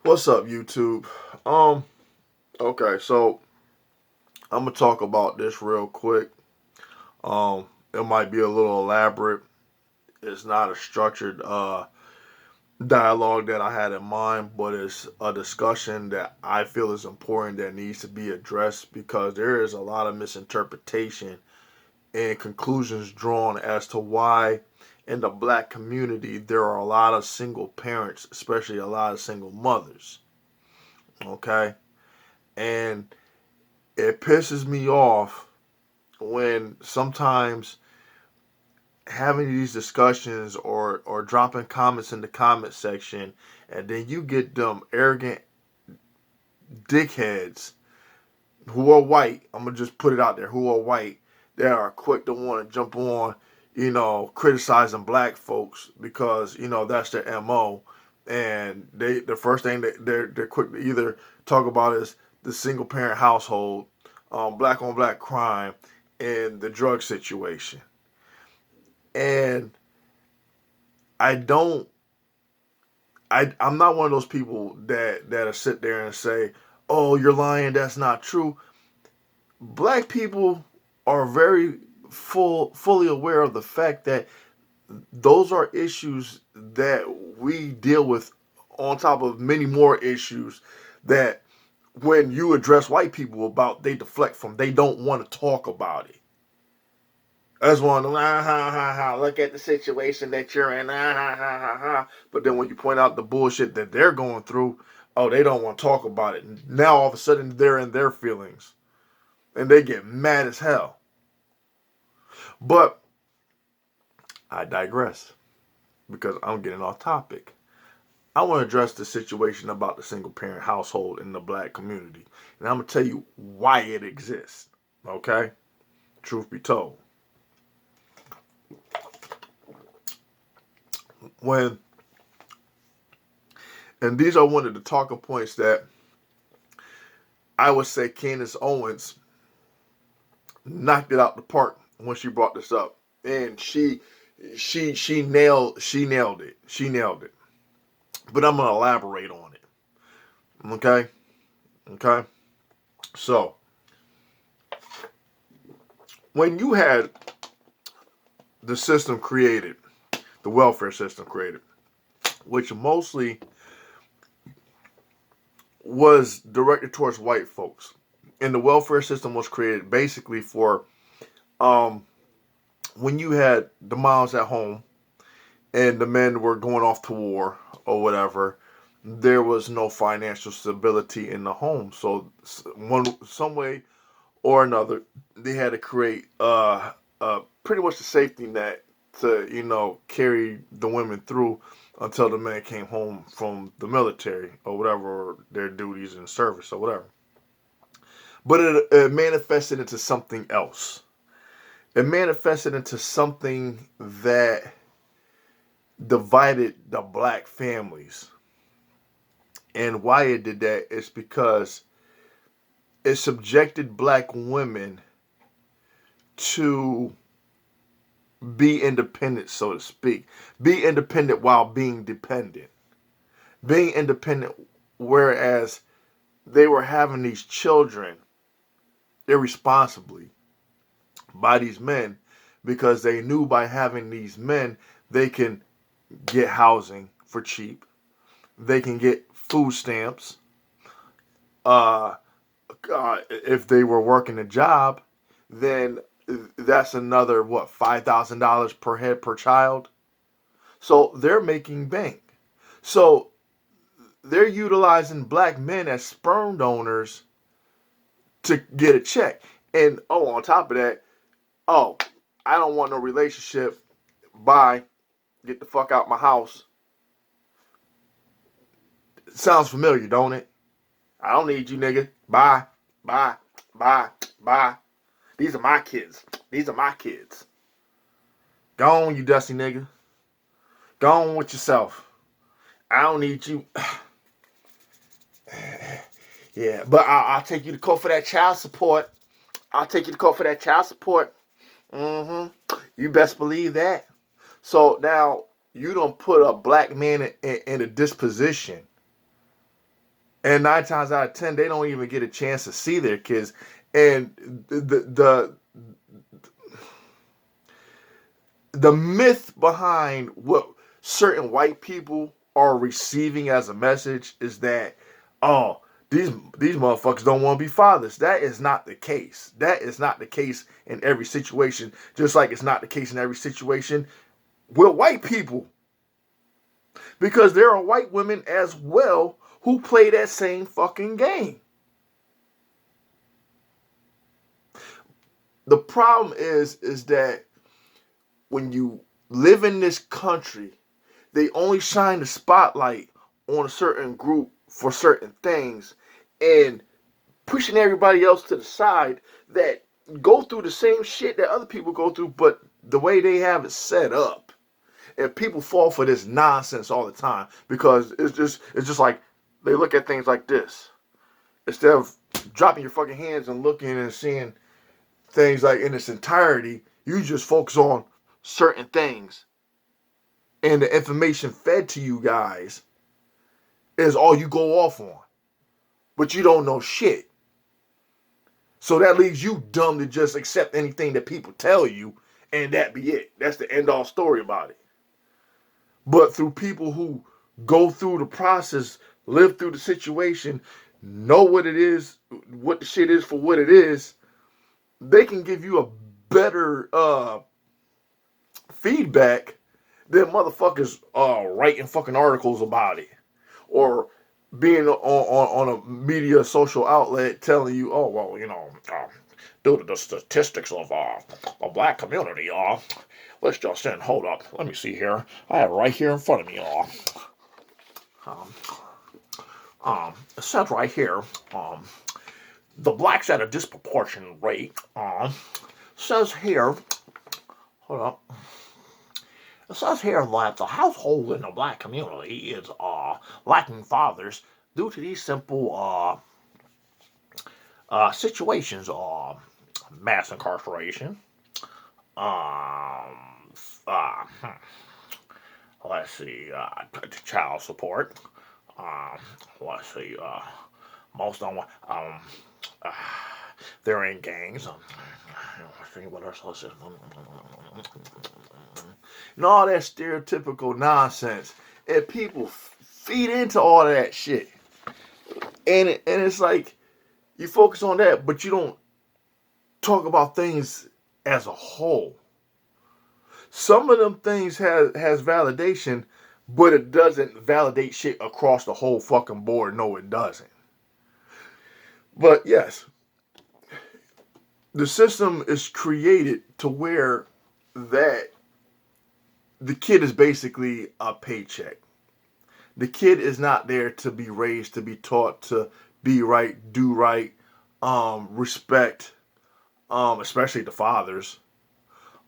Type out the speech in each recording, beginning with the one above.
What's up, YouTube? Okay, so I'm gonna talk about this real quick. It might be a little elaborate. It's not a structured dialogue that I had in mind, but it's a discussion that I feel is important that needs to be addressed because there is a lot of misinterpretation and conclusions drawn as to why in the black community there are a lot of single parents, especially a lot of single mothers. Okay, and it pisses me off when sometimes having these discussions or dropping comments in the comment section and then you get them arrogant dickheads who are white. I'm gonna just put it out there, who are white, that are quick to want to jump on, criticizing black folks because that's their MO. And the first thing that they're quick to either talk about is the single parent household, black on black crime, and the drug situation. And I don't I'm not one of those people that'll sit there and say, "Oh, you're lying. That's not true." Black people are very fully aware of the fact that those are issues that we deal with on top of many more issues that when you address white people about, they deflect from. They don't want to talk about it. That's one of them, look at the situation that you're in, But then when you point out the bullshit that they're going through, oh, they don't want to talk about it. Now all of a sudden they're in their feelings and they get mad as hell. But I digress because I'm getting off topic. I want to address the situation about the single parent household in the black community. And I'm going to tell you why it exists. Okay? Truth be told. When And these are one of the talking points that I would say Candace Owens knocked it out the park when she brought this up, and she nailed it. She nailed it. But I'm gonna elaborate on it. Okay, okay. So when you had the system created, the welfare system created, which mostly was directed towards white folks, and the welfare system was created basically for um, when you had the moms at home and the men were going off to war or whatever, there was no financial stability in the home. So some way or another, they had to create pretty much a safety net to carry the women through until the men came home from the military or whatever, or their duties in service or whatever. But it manifested into something else. It manifested into something that divided the black families. And why it did that is because it subjected black women to be independent, so to speak. Be independent while being dependent. Being independent, whereas they were having these children irresponsibly by these men because they knew by having these men they can get housing for cheap. They can get food stamps. Uh, if they were working a job, then that's another what $5,000 per head per child. So they're making bank. So they're utilizing black men as sperm donors to get a check. And oh, on top of that, oh, I don't want no relationship. Bye. Get the fuck out my house. Sounds familiar, don't it? I don't need you, nigga. Bye. Bye. Bye. Bye. These are my kids. These are my kids. Go on, you dusty nigga. Go on with yourself. I don't need you. Yeah, but I'll take you to court for that child support. I'll take you to court for that child support. Mm-hmm. You best believe that. So now you don't put a black man in a disposition And 9 times out of 10, they don't even get a chance to see their kids. And the myth behind what certain white people are receiving as a message is that, oh, these motherfuckers don't want to be fathers. That is not the case. That is not the case in every situation. Just like it's not the case in every situation with white people, because there are white women as well who play that same fucking game. The problem is that when you live in this country, they only shine the spotlight on a certain group for certain things, and pushing everybody else to the side that go through the same shit that other people go through, but the way they have it set up. And people fall for this nonsense all the time because it's just like they look at things like this. Instead of dropping your fucking hands and looking and seeing things like in its entirety, you just focus on certain things. And the information fed to you guys is all you go off on. But you don't know shit. So that leaves you dumb to just accept anything that people tell you, and that be it. That's the end all story about it. But through people who go through the process, live through the situation, know what it is, what the shit is for what it is, they can give you a better feedback than motherfuckers writing fucking articles about it, or being on a media social outlet telling you, oh, well, due to the statistics of the black community, let's just hold up. Let me see here. I have it right here in front of me, it says right here, the blacks at a disproportionate rate, says here, hold up. It says here that the household in the black community is lacking fathers due to these simple situations: mass incarceration, um, uh, let's see, child support. Let's see, most of them, uh, they're in gangs. Let's see what else. And all that stereotypical nonsense, and people feed into all of that shit, and it's like you focus on that, but you don't talk about things as a whole. Some of them things has validation, but it doesn't validate shit across the whole fucking board. No, it doesn't. But yes, the system is created to where that the kid is basically a paycheck. The kid is not there to be raised, to be taught to be right, do right, respect, especially the fathers,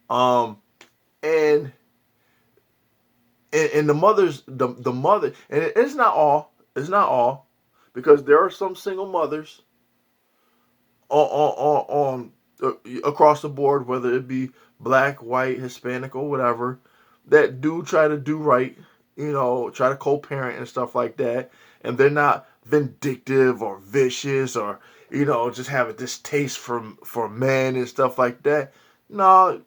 um, and and the mothers, the mother, and it's not all, because there are some single mothers across the board, whether it be black, white, Hispanic, or whatever, that do try to do right, try to co-parent and stuff like that, and they're not vindictive or vicious or just have a distaste for men and stuff like that. No,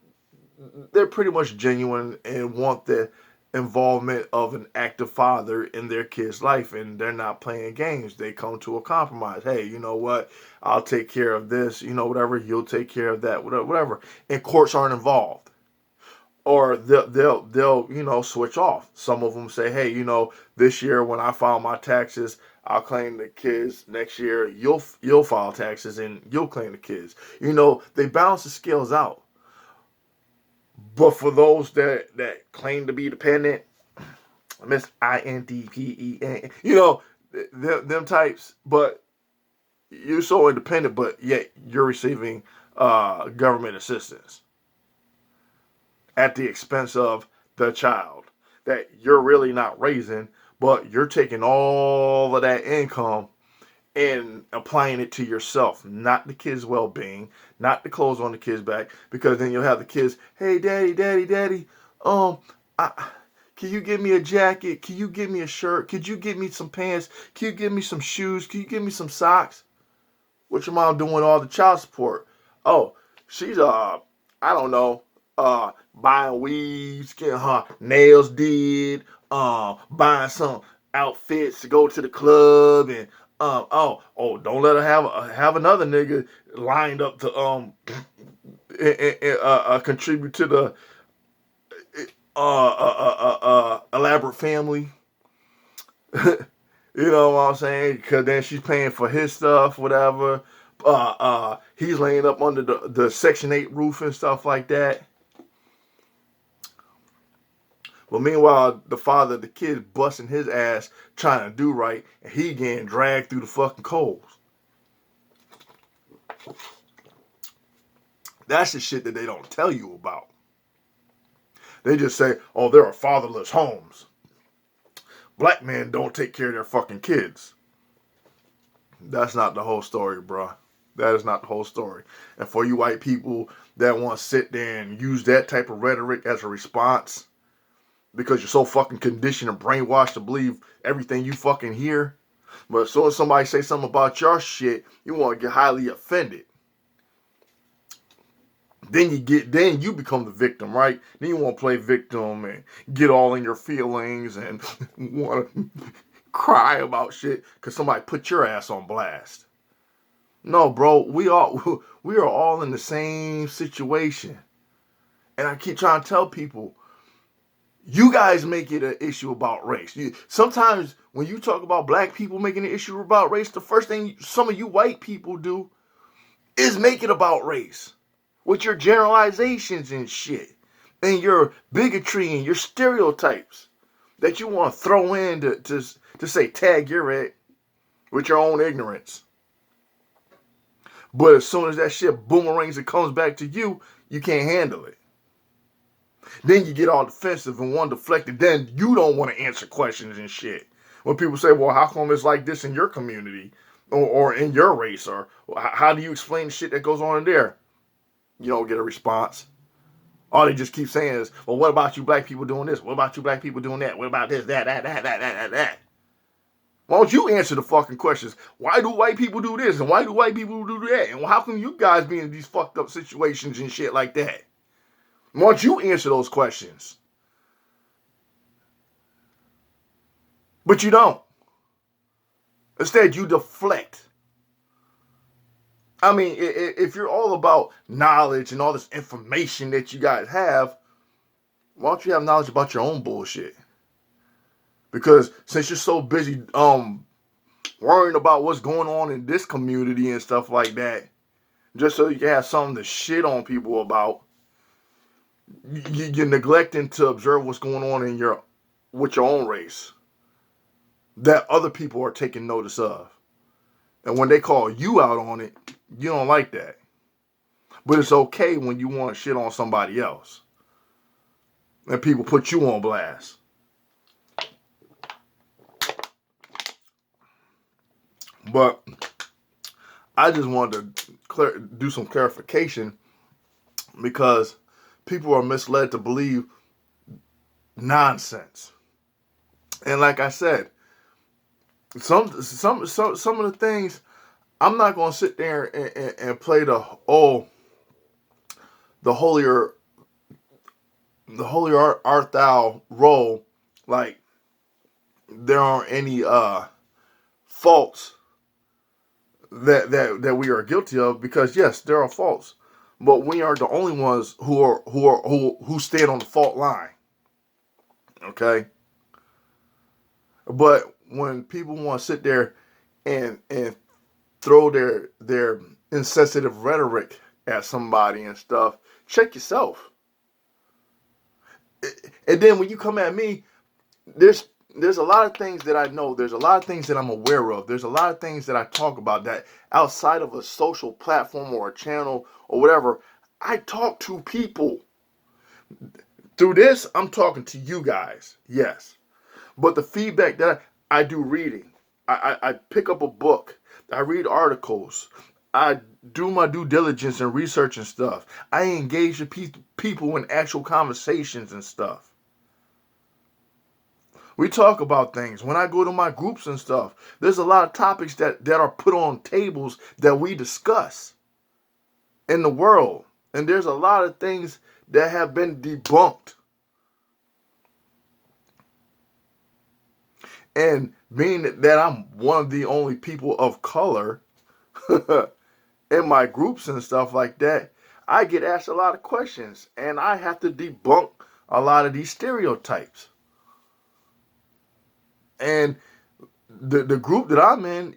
they're pretty much genuine and want the involvement of an active father in their kid's life, and they're not playing games. They come to a compromise. Hey, you know what? I'll take care of this, whatever. You'll take care of that, whatever. And courts aren't involved. Or they'll switch off. Some of them say, hey, this year when I file my taxes, I'll claim the kids. Next year you'll file taxes and you'll claim the kids. They balance the scales out. But for those that claim to be dependent, Miss INDPEN, them types, but you're so independent, but yet you're receiving government assistance at the expense of the child that you're really not raising, but you're taking all of that income and applying it to yourself, not the kid's well-being, not the clothes on the kid's back, because then you'll have the kids, hey, daddy, daddy, daddy, I, Can you give me a jacket? Can you give me a shirt? Could you give me some pants? Can you give me some shoes? Can you give me some socks? What your mom doing all the child support? Oh, she's I don't know, buying weaves, getting her nails did, buying some outfits to go to the club, and don't let her have another nigga lined up to contribute to the elaborate family. You know what I'm saying? Because then she's paying for his stuff, whatever. He's laying up under the Section 8 roof and stuff like that. But meanwhile, the father of the kid busting his ass trying to do right, and he getting dragged through the fucking coals. That's the shit that they don't tell you about. They just say, oh, there are fatherless homes. Black men don't take care of their fucking kids. That's not the whole story, bruh. That is not the whole story. And for you white people that want to sit there and use that type of rhetoric as a response because you're so fucking conditioned and brainwashed to believe everything you fucking hear, but as soon as somebody say something about your shit, you want to get highly offended. Then you become the victim, right? Then you want to play victim and get all in your feelings and want to cry about shit because somebody put your ass on blast. No, bro, we are all in the same situation. And I keep trying to tell people, you guys make it an issue about race. Sometimes when you talk about black people making an issue about race, the first thing some of you white people do is make it about race. With your generalizations and shit. And your bigotry and your stereotypes that you want to throw in to say tag you're it with your own ignorance. But as soon as that shit boomerangs and comes back to you, you can't handle it. Then you get all defensive and want to deflect it. Then you don't want to answer questions and shit. When people say, well, how come it's like this in your community or in your race? Or how do you explain the shit that goes on in there? You don't get a response. All they just keep saying is, well, what about you black people doing this? What about you black people doing that? What about this, that? Why don't you answer the fucking questions? Why do white people do this? And why do white people do that? And how come you guys be in these fucked up situations and shit like that? Why don't you answer those questions? But you don't. Instead, you deflect. I mean, if you're all about knowledge and all this information that you guys have, why don't you have knowledge about your own bullshit? Because since you're so busy worrying about what's going on in this community and stuff like that, just so you can have something to shit on people about, you're neglecting to observe what's going on with your own race that other people are taking notice of. And when they call you out on it, you don't like that. But it's okay when you want shit on somebody else. And people put you on blast. But I just wanted to do some clarification because people are misled to believe nonsense. And like I said, some of the things, I'm not going to sit there and play the holier art thou role like there aren't any faults that we are guilty of, because yes, there are faults, but we are the only ones who stand on the fault line. Okay? But when people want to sit there and throw their insensitive rhetoric at somebody and stuff, check yourself. And then when you come at me, there's a lot of things that I know. There's a lot of things that I'm aware of. There's a lot of things that I talk about that outside of a social platform or a channel or whatever, I talk to people. Through this, I'm talking to you guys, yes. But the feedback that I do reading, I pick up a book, I read articles, I do my due diligence and research and stuff. I engage with people in actual conversations and stuff. We talk about things. When I go to my groups and stuff, there's a lot of topics that are put on tables that we discuss in the world. And there's a lot of things that have been debunked. And being that I'm one of the only people of color in my groups and stuff like that, I get asked a lot of questions and I have to debunk a lot of these stereotypes. And the group that I'm in,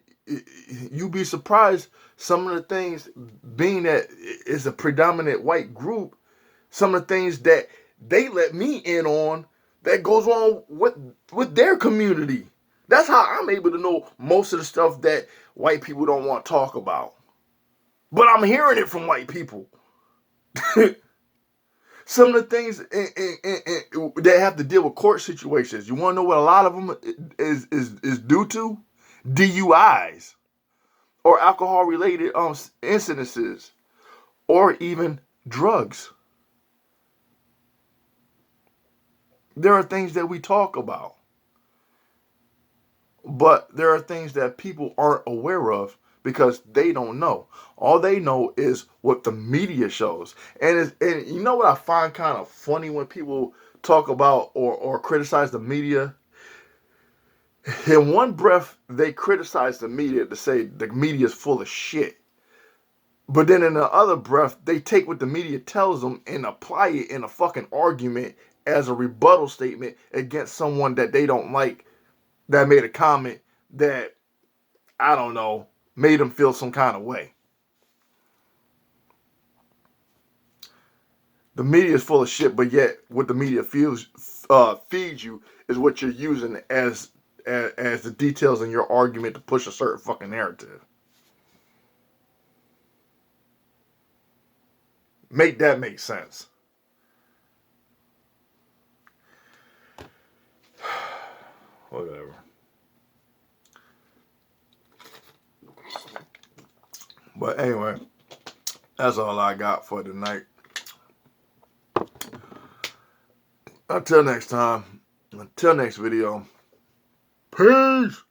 you'd be surprised some of the things, being that it's a predominant white group, some of the things that they let me in on that goes on with their community. That's how I'm able to know most of the stuff that white people don't want to talk about. But I'm hearing it from white people. Some of the things that have to deal with court situations. You want to know what a lot of them is due to? DUIs or alcohol related incidences or even drugs. There are things that we talk about, but there are things that people aren't aware of because they don't know. All they know is what the media shows. And you know what I find kind of funny when people talk about or criticize the media? In one breath, they criticize the media to say the media is full of shit. But then in the other breath, they take what the media tells them and apply it in a fucking argument as a rebuttal statement against someone that they don't like, that made a comment that, I don't know, made them feel some kind of way. The media is full of shit, but yet what the media feeds you is what you're using as the details in your argument to push a certain fucking narrative. Make that make sense. Whatever. But anyway, that's all I got for tonight. Until next time, until next video, peace.